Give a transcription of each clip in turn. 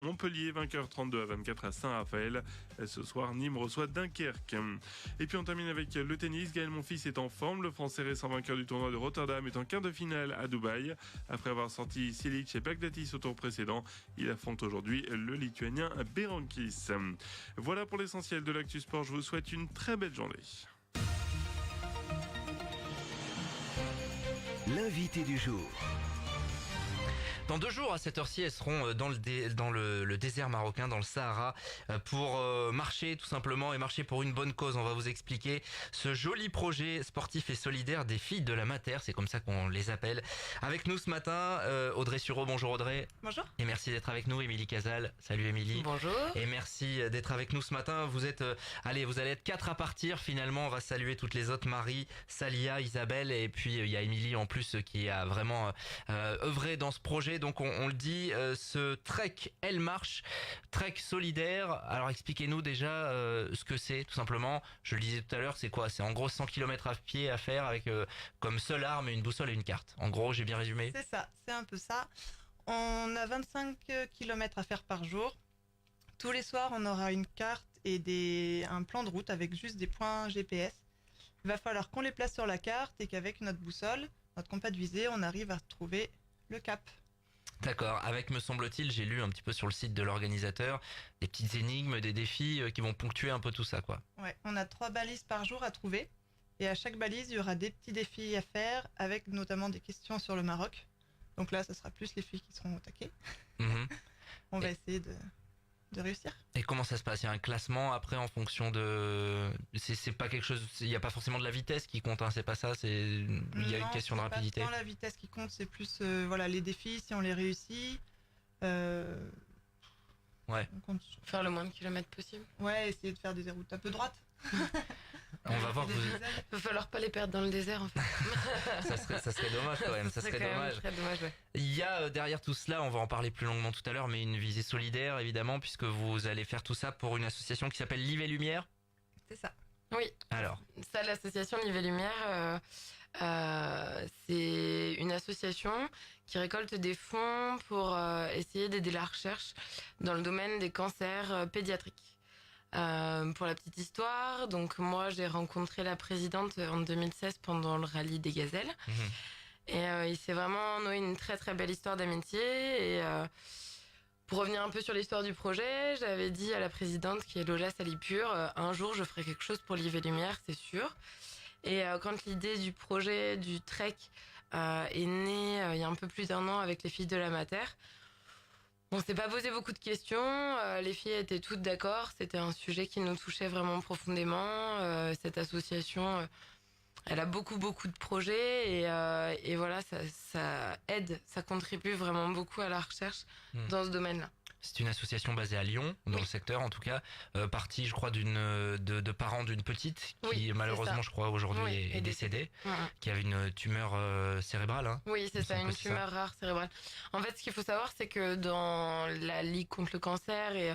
Montpellier, vainqueur 32-24 à Saint-Raphaël. Ce soir, Nîmes reçoit Dunkerque. Et puis on termine avec le tennis. Gaël Monfils est en forme. Le Français récent vainqueur du tournoi de Rotterdam est en quart de finale à Dubaï. Après avoir sorti Cilic et Baghdatis au tour précédent, il affronte aujourd'hui le Lituanien Berankis. Voilà pour l'essentiel de l'actu sport. Je vous souhaite une très belle journée. L'invité du jour. Dans 2 jours, à cette heure-ci, elles seront dans le désert marocain, dans le Sahara, pour marcher tout simplement et marcher pour une bonne cause. On va vous expliquer ce joli projet sportif et solidaire des filles de la Mater, c'est comme ça qu'on les appelle. Avec nous ce matin, Audrey Sureau. Bonjour Audrey. Bonjour. Et merci d'être avec nous, Émilie Casal. Salut Émilie. Bonjour. Et merci d'être avec nous ce matin. Vous êtes, vous allez être 4 à partir. Finalement, on va saluer toutes les autres. Marie, Salia, Isabelle, et puis il y a Émilie en plus qui a vraiment œuvré dans ce projet. Donc on le dit, ce trek Elle Marche, trek solidaire. Alors expliquez-nous déjà ce que c'est tout simplement. Je le disais tout à l'heure, c'est quoi? C'est en gros 100 km à pied à faire avec comme seule arme une boussole et une carte. En gros, j'ai bien résumé. C'est ça, c'est un peu ça. On a 25 km à faire par jour. Tous les soirs, on aura une carte et un plan de route avec juste des points GPS. Il va falloir qu'on les place sur la carte et qu'avec notre boussole, notre compas de visée, on arrive à trouver le cap. D'accord. Avec, me semble-t-il, j'ai lu un petit peu sur le site de l'organisateur, des petites énigmes, des défis qui vont ponctuer un peu tout ça, quoi. Ouais, on a 3 balises par jour à trouver. Et à chaque balise, il y aura des petits défis à faire avec notamment des questions sur le Maroc. Donc là, ça sera plus les filles qui seront au taquet. Mhm. On va essayer de réussir. Et comment ça se passe? Il y a un classement après en fonction de... C'est pas quelque chose... Il n'y a pas forcément de la vitesse qui compte, hein, c'est pas ça, il y a une question de rapidité. C'est pas tant la vitesse qui compte, c'est plus les défis, si on les réussit. Ouais. On compte Faire le moins de kilomètres possible. Ouais, essayer de faire des routes un peu droites. On va voir. Il va falloir pas les perdre dans le désert en fait. Ça serait dommage quand même. Ça serait dommage. Très dommage, ouais. Il y a derrière tout cela, on va en parler plus longuement tout à l'heure, mais une visée solidaire évidemment, puisque vous allez faire tout ça pour une association qui s'appelle Live et Lumière. C'est ça. Oui. Alors. Ça, l'association Live et Lumière, c'est une association qui récolte des fonds pour essayer d'aider la recherche dans le domaine des cancers pédiatriques. Pour la petite histoire, donc moi j'ai rencontré la présidente en 2016 pendant le rallye des gazelles. Et il s'est vraiment noué une très très belle histoire d'amitié. Et pour revenir un peu sur l'histoire du projet, j'avais dit à la présidente, qui est Lola Salipur, un jour je ferai quelque chose pour Live et Lumière, c'est sûr. Et quand l'idée du projet du trek est née il y a un peu plus d'1 an avec les filles de la Mater, on s'est pas posé beaucoup de questions, les filles étaient toutes d'accord, c'était un sujet qui nous touchait vraiment profondément. Cette association, elle a beaucoup de projets et voilà, ça aide, ça contribue vraiment beaucoup à la recherche dans ce domaine-là. C'est une association basée à Lyon, dans le secteur en tout cas, partie je crois de parents d'une petite qui malheureusement je crois aujourd'hui est décédée, qui avait une tumeur cérébrale. Hein. Oui, c'est ça, une tumeur rare cérébrale. En fait, ce qu'il faut savoir, c'est que dans la Ligue contre le cancer et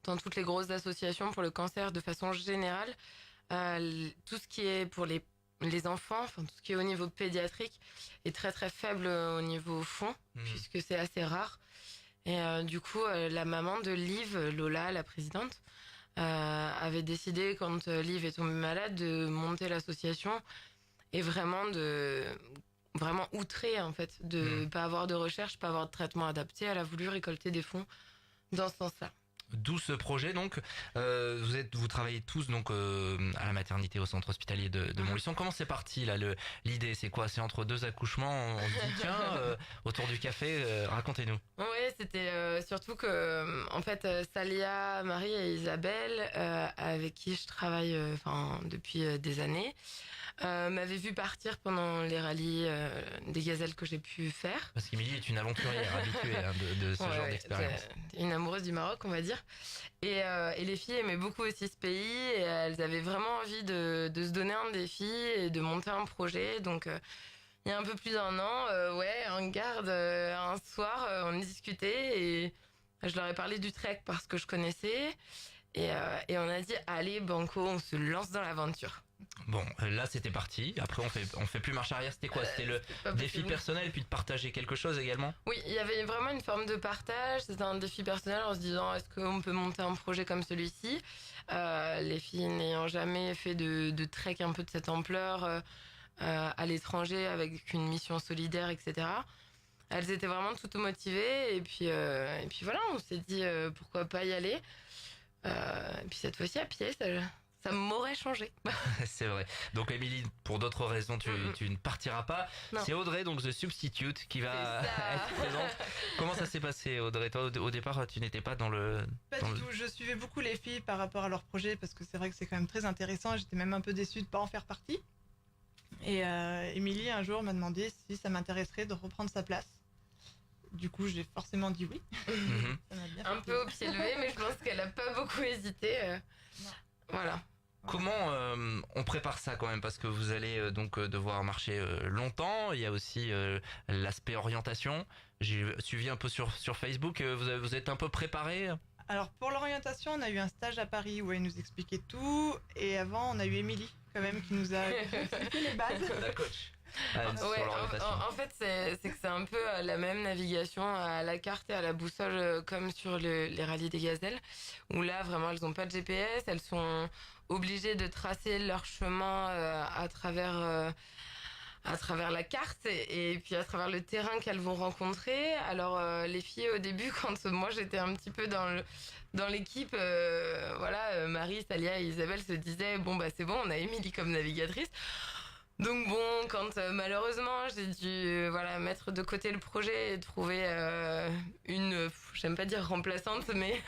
dans toutes les grosses associations pour le cancer de façon générale, tout ce qui est pour les enfants, enfin tout ce qui est au niveau pédiatrique est très très faible au niveau fonds, puisque c'est assez rare. Et du coup, la maman de Liv, Lola, la présidente, avait décidé, quand Liv est tombée malade, de monter l'association et vraiment outrée, en fait, de pas avoir de recherche, pas avoir de traitement adapté. Elle a voulu récolter des fonds dans ce sens-là. D'où ce projet donc. Vous travaillez tous donc à la maternité au centre hospitalier de Montluçon. Comment c'est parti là? L'idée c'est quoi? C'est entre 2 accouchements, on se dit tiens autour du café, racontez-nous. Oui, c'était surtout que en fait Salia, Marie et Isabelle, avec qui je travaille depuis des années, m'avaient vu partir pendant les rallyes des gazelles que j'ai pu faire. Parce qu'Émilie est une aventurière habituée de ce genre d'expérience. Une amoureuse du Maroc, on va dire. Et les filles aimaient beaucoup aussi ce pays et elles avaient vraiment envie de se donner un défi et de monter un projet. Donc il y a un peu plus d'1 an, en garde, un soir, on discutait et je leur ai parlé du trek parce que je connaissais et on a dit allez banco, on se lance dans l'aventure. Bon, là c'était parti. Après on fait plus marche arrière. C'était quoi? C'était le Pas défi possible. personnel puis de partager quelque chose également. Oui, il y avait vraiment une forme de partage. C'était un défi personnel en se disant est-ce qu'on peut monter un projet comme celui-ci. Les filles n'ayant jamais fait de trek un peu de cette ampleur à l'étranger avec une mission solidaire, etc. Elles étaient vraiment toutes motivées et puis voilà, on s'est dit pourquoi pas y aller. Et puis cette fois-ci à pied, ça m'aurait changé. C'est vrai. Donc Émilie, pour d'autres raisons, tu ne partiras pas. Non. C'est Audrey, donc The Substitute, qui va C'est ça. être présente. Comment ça s'est passé, Audrey? Toi, au départ, tu n'étais pas dans le... Pas dans du le- tout, je suivais beaucoup les filles par rapport à leur projet parce que c'est vrai que c'est quand même très intéressant. J'étais même un peu déçue de ne pas en faire partie. Et Émilie, un jour, m'a demandé si ça m'intéresserait de reprendre sa place. Du coup, j'ai forcément dit oui. Mhm. Ça m'a bien Un fait peu au plaisir. pied levé, mais je pense qu'elle a pas beaucoup hésité. Non. Voilà. Comment on prépare ça quand même? Parce que vous allez donc devoir marcher longtemps. Il y a aussi l'aspect orientation. J'ai suivi un peu sur Facebook. Vous êtes un peu préparé? Alors pour l'orientation, on a eu un stage à Paris où elle nous expliquait tout. Et avant, on a eu Émilie quand même qui nous a expliqué les bases. La coach. Sur Ouais, l'orientation. en fait, c'est que c'est un peu la même navigation à la carte et à la boussole comme sur les rallyes des gazelles, où là, vraiment, elles n'ont pas de GPS, elles sont obligées de tracer leur chemin à travers la carte et puis à travers le terrain qu'elles vont rencontrer. Alors, les filles, au début, quand moi, j'étais un petit peu dans l'équipe, voilà, Marie, Salia et Isabelle se disaient, bon, bah c'est bon, on a Émilie comme navigatrice. Donc bon, quand malheureusement j'ai dû voilà mettre de côté le projet et trouver j'aime pas dire remplaçante, mais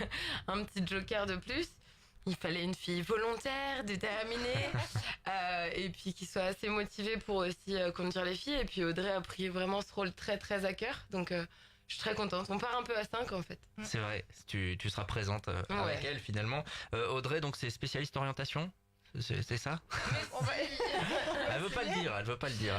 un petit joker de plus, il fallait une fille volontaire, déterminée, et puis qui soit assez motivée pour aussi conduire les filles. Et puis Audrey a pris vraiment ce rôle très très à cœur, donc je suis très contente. On part un peu à 5 en fait. C'est vrai. Tu seras présente avec elle finalement. Audrey, donc c'est spécialiste orientation. C'est ça? On va Elle veut pas le dire. Elle veut pas le dire.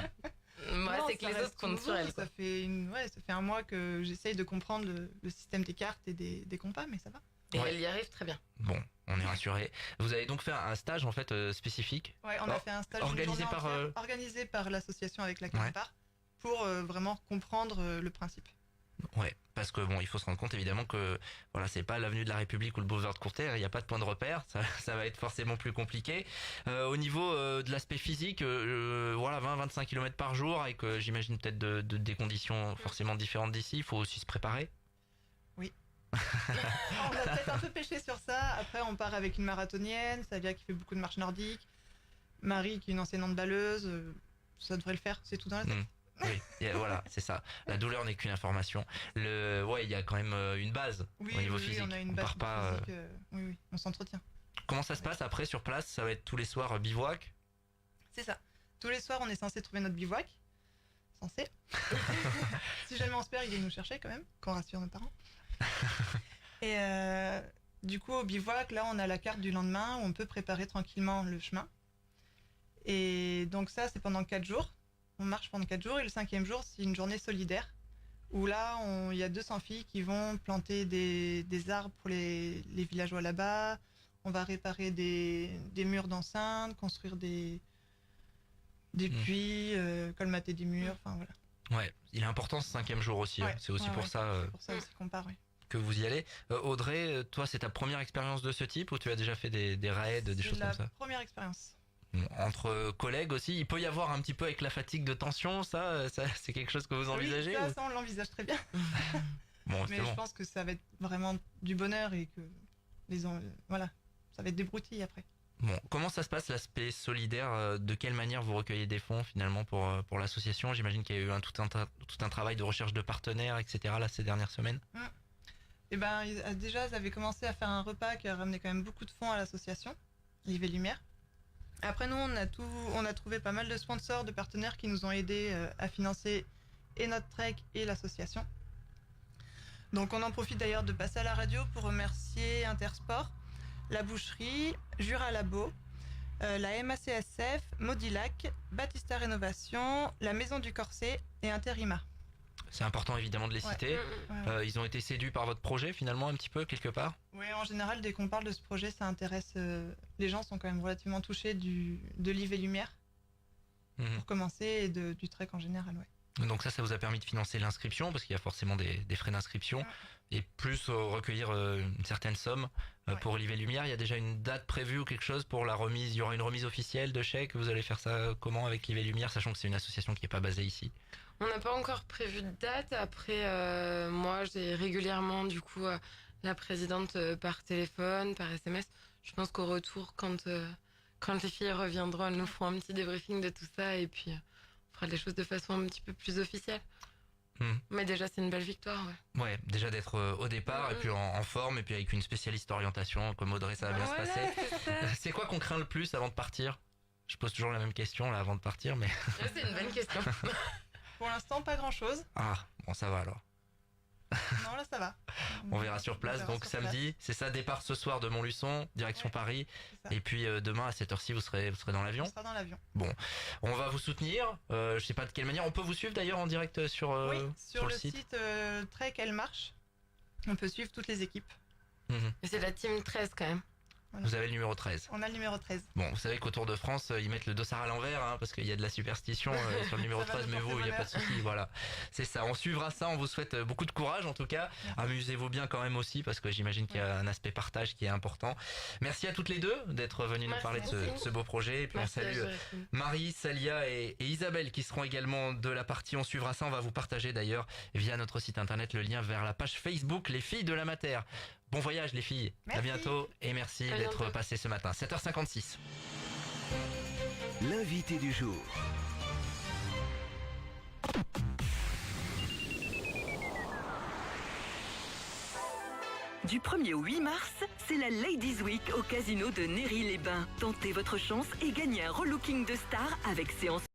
Moi, Non, c'est que ça les reste autres comptent nouveau, sur elle. Quoi. Ça fait un mois que j'essaye de comprendre le système des cartes et des compas, mais ça va. Et Ouais. elle y arrive très bien. Bon, on est rassurés. Vous avez donc fait un stage en fait spécifique. Ouais, on Alors, a fait un stage organisé une journée par, entière, organisé par l'association avec laquelle Ouais. on part pour vraiment comprendre le principe. Ouais, parce que bon, il faut se rendre compte évidemment que voilà, c'est pas l'avenue de la République ou le boulevard de Courterre, il n'y a pas de point de repère, ça va être forcément plus compliqué. Au niveau de l'aspect physique, voilà, 20-25 km par jour, avec j'imagine peut-être des conditions forcément différentes d'ici, il faut aussi se préparer. On a peut-être un peu pêché sur ça. Après, on part avec une marathonienne, Salia qui fait beaucoup de marche nordique, Marie qui est une enseignante balleuse. Ça devrait le faire, c'est tout dans la tête. Mm. Oui, voilà, c'est ça. La douleur n'est qu'une information. Ouais, il y a quand même une base Oui, au niveau oui, physique. on a une On base part pas. physique. Oui, oui, on s'entretient. Comment ça se passe après sur place? Ça va être tous les soirs bivouac. C'est ça. Tous les soirs, on est censé trouver notre bivouac. Censé. Si jamais on se perd, il vient nous chercher quand même, qu'on rassure nos parents. Et du coup, au bivouac, là, on a la carte du lendemain où on peut préparer tranquillement le chemin. Et donc ça, c'est pendant 4 jours. On marche pendant 4 jours et le 5e jour, c'est une journée solidaire où là, il y a 200 filles qui vont planter des arbres pour les villageois là-bas. On va réparer des murs d'enceinte, construire des puits, colmater des murs, enfin voilà. Ouais, il est important ce 5e jour aussi. Ouais, C'est aussi ouais, pour ouais, ça c'est pour ça aussi qu'on part, oui. que vous y allez. Audrey, toi, c'est ta première expérience de ce type ou tu as déjà fait des raids, des choses comme C'est ça? la première expérience. Entre collègues aussi, il peut y avoir un petit peu avec la fatigue de tension, ça c'est quelque chose que vous envisagez? Oui, ou- ça, on l'envisage très bien. Bon, Mais c'est bon. je pense que ça va être vraiment du bonheur et que voilà, ça va être des broutilles après. Bon, comment ça se passe l'aspect solidaire? De quelle manière vous recueillez des fonds finalement pour l'association? J'imagine qu'il y a eu tout un travail de recherche de partenaires, etc. là ces dernières semaines. Et ben déjà, ils avaient commencé à faire un repas qui a ramené quand même beaucoup de fonds à l'association, Liv et Lumière. Après nous, on a trouvé pas mal de sponsors, de partenaires qui nous ont aidés à financer et notre trek et l'association. Donc on en profite d'ailleurs de passer à la radio pour remercier Intersport, la Boucherie, Jura Labo, la MACSF, Modilac, Battista Rénovation, la Maison du Corset et Interima. C'est important évidemment de les Ouais. citer. Ouais. Ils ont été séduits par votre projet finalement un petit peu quelque part. Ouais, en général, dès qu'on parle de ce projet, ça intéresse. Les gens sont quand même relativement touchés de l'IV Lumière, Mhm. pour commencer, et du trek en général. Ouais. Donc ça vous a permis de financer l'inscription parce qu'il y a forcément des frais d'inscription et plus recueillir une certaine somme Ouais. pour Olivier Lumière. Il y a déjà une date prévue ou quelque chose pour la remise. Il y aura une remise officielle de chèques. Vous allez faire ça comment avec Olivier Lumière, sachant que c'est une association qui n'est pas basée ici. On n'a pas encore prévu de date. Après, moi, j'ai régulièrement, du coup, la présidente par téléphone, par SMS. Je pense qu'au retour, quand les filles reviendront, elles nous feront un petit débriefing de tout ça et puis on fera les choses de façon un petit peu plus officielle. Mais déjà, c'est une belle victoire, ouais. Ouais, déjà d'être au départ et puis en forme et puis avec une spécialiste orientation comme Audrey, ça va bien se Voilà, passer. c'est ça. C'est quoi qu'on craint le plus avant de partir? Je pose toujours la même question là avant de partir, mais C'est une bonne question. Pour l'instant, pas grand-chose. bon ça va alors. Non, là, ça va. On verra sur place. On verra Donc sur samedi, c'est ça, départ ce soir de Montluçon, direction Ouais, Paris. c'est ça. Et puis demain à cette heure-ci, vous serez dans On l'avion. sera dans l'avion. On va vous soutenir. Je sais pas de quelle manière. On peut vous suivre d'ailleurs en direct sur Oui, sur le le site Trek Elle Marche, on peut suivre toutes les équipes. Mhm. Et c'est la team 13 quand même. Vous avez le numéro 13. On a le numéro 13. Bon, vous savez qu'au Tour de France, ils mettent le dossard à l'envers, hein, parce qu'il y a de la superstition sur le numéro Ça va 13, nous mais porter vous, il n'y a pas de souci, voilà. C'est ça, on suivra ça, on vous souhaite beaucoup de courage en tout cas. Merci. Amusez-vous bien quand même aussi, parce que j'imagine qu'il y a un aspect partage qui est important. Merci à toutes les deux d'être venues nous Merci. parler de ce beau projet. Et puis Merci on à salue Joséphine. Marie, Salia et Isabelle qui seront également de la partie. On suivra ça, on va vous partager d'ailleurs via notre site internet le lien vers la page Facebook Les Filles de la Mater. Bon voyage les filles, à Merci. bientôt et merci À d'être bientôt. passées ce matin. 7h56. L'invité du jour. Du 1er au 8 mars, c'est la Ladies Week au casino de Néry-les-Bains. Tentez votre chance et gagnez un relooking de star avec séance